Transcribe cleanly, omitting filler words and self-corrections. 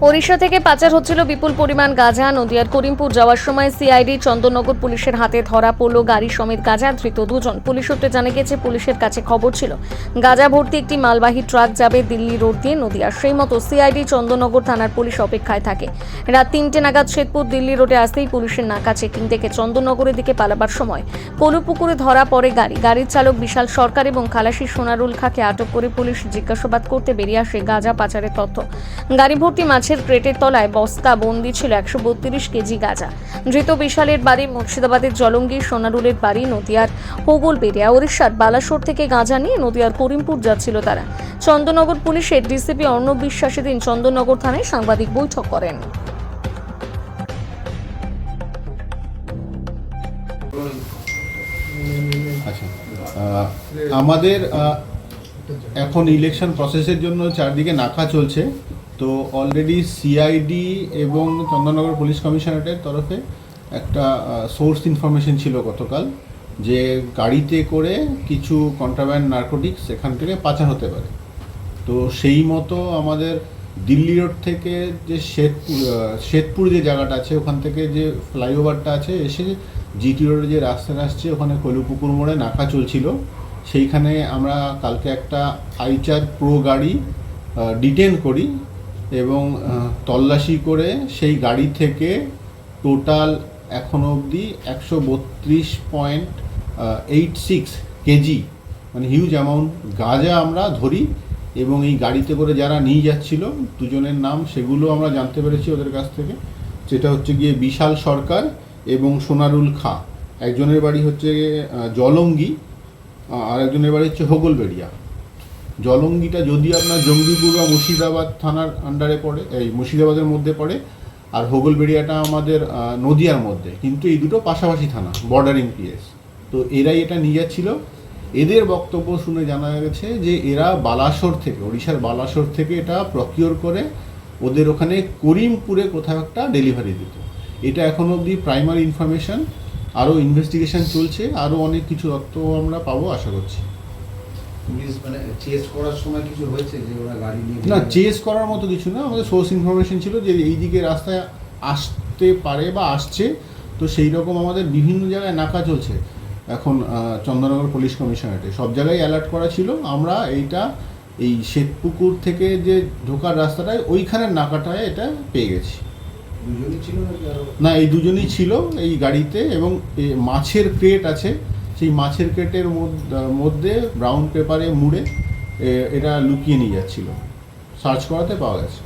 ওড়িশা থেকে পাচার হচ্ছিল বিপুল পরিমাণ গাঁজা। নদিয়ার করিমপুর যাওয়ার সময় সিআইডি চন্দননগর পুলিশের হাতে ধরা পড়ল গাড়ি সমেত গাঁজা। ধৃত দুজন। পুলিশ সূত্রে জানা গেছে, পুলিশের কাছে খবর ছিল গাঁজা ভর্তি একটি মালবাহী ট্রাক যাবে দিল্লি রোড দিয়ে নদিয়া। সেই মতো সিআইডি চন্দননগর থানার পুলিশ অপেক্ষায় থাকে। রাত 3টে নাগাদ শেরপুর দিল্লি রোডে আসতেই পুলিশের নাকা চেকিং দেখে চন্দননগরের দিকে পালাবার সময় কলুপুকুরে ধরা পড়ে গাড়ির চালক বিশাল সরকার এবং খালাসি সোনারুল খাঁকে আটক করে পুলিশ জিজ্ঞাসাবাদ করতে বেরিয়ে আসে গাঁজা পাচারের তথ্য। গাড়ি ভর্তি মাছের ক্রেটের তলায় বস্তা বন্দি ছিল 132 কেজি গাঁজা। ধৃত বিশালের বাড়ি মুর্শিদাবাদের জলঙ্গি, সোনারুলের বাড়ি নদিয়ার হোগলবেড়িয়া। ওড়িশার বালাসোর থেকে গাঁজা নিয়ে নদিয়ার করিমপুর যাচ্ছিল তারা। চন্দননগর পুলিশের ডিসিপি অর্ণব বিশ্বাস এদিন চন্দননগর থানায় সাংবাদিক বৈঠক করেন। আমাদের এখন ইলেকশন প্রসেসের জন্য চারদিকে নাকা চলছে, তো অলরেডি সিআইডি এবং চন্দননগর পুলিশ কমিশনারেটের তরফে একটা সোর্স ইনফরমেশন ছিল গতকাল, যে গাড়িতে করে কিছু কন্ট্রাব্যান্ড নার্কোটিক্স এখান থেকে পাচার হতে পারে। তো সেই মতো আমাদের দিল্লি রোড থেকে যে শেরপুর যে জায়গাটা আছে, ওখান থেকে যে ফ্লাইওভারটা আছে এসে জিটি রোডে যে রাস্তাটা আসছে, ওখানে কলুপুকুর মোড়ে নাকা চলছিল। সেইখানে আমরা কালকে একটা আইচার প্রো গাড়ি ডিটেন করি এবং তল্লাশি করে সেই গাড়ি থেকে টোটাল এখনও অবধি 132.86 কেজি, মানে হিউজ অ্যামাউন্ট গাঁজা আমরা ধরি। এবং এই গাড়িতে করে যারা নিয়ে যাচ্ছিল দুজনের নাম সেগুলো আমরা জানতে পেরেছি ওদের কাছ থেকে। যেটা হচ্ছে গিয়ে বিশাল সরকার এবং সোনারুল খাঁ। একজনের বাড়ি হচ্ছে জলঙ্গি আর একজনের বাড়ি হচ্ছে হোগলবেড়িয়া। জলঙ্গিটা যদি আপনার জঙ্গিপুর বা মুর্শিদাবাদ থানার আন্ডারে পড়ে, এই মুর্শিদাবাদের মধ্যে পড়ে, আর হোগলবেড়িয়াটা আমাদের নদিয়ার মধ্যে, কিন্তু এই দুটো পাশাপাশি থানা, বর্ডারিং পিএস। তো এরাই এটা নিয়ে যাচ্ছিল। এদের বক্তব্য শুনে জানা গেছে যে এরা বালাসোর থেকে, ওড়িশার বালাসোর থেকে এটা প্রকিওর করে ওদের ওখানে করিমপুরে কোথাও একটা ডেলিভারি দিত। এটা এখন অবধি প্রাইমারি ইনফরমেশন, আরও ইনভেস্টিগেশন চলছে, আরও অনেক কিছু তথ্য আমরা পাবো আশা করছি। পুলিশ মানে চেস করার সময় কিছু হয়েছে যে ওরা গাড়ি নিয়ে? না, চেস করার মতো কিছু না। আমাদের সোর্স ইনফরমেশন ছিল যে এই দিকে রাস্তায় আসতে পারে বা আসছে, তো সেই রকম আমাদের বিভিন্ন জায়গায় নাকা চলছে। এখন চন্দননগর পুলিশ কমিশনারেটে সব জায়গায় অ্যালার্ট করা ছিল। আমরা এই শ্বেতপুকুর থেকে যে ঢোকার রাস্তাটায় ওইখানের নাকাটায় এটা পেয়ে গেছি। দুজনই ছিল না, এই দুজনই ছিল এই গাড়িতে। এবং মাছের ক্রেট আছে, সেই মাছের ক্রেটের মধ্যে ব্রাউন পেপারে মুড়ে এটা লুকিয়ে নিয়ে যাচ্ছিল। সার্চ করাতে পাওয়া গেছে।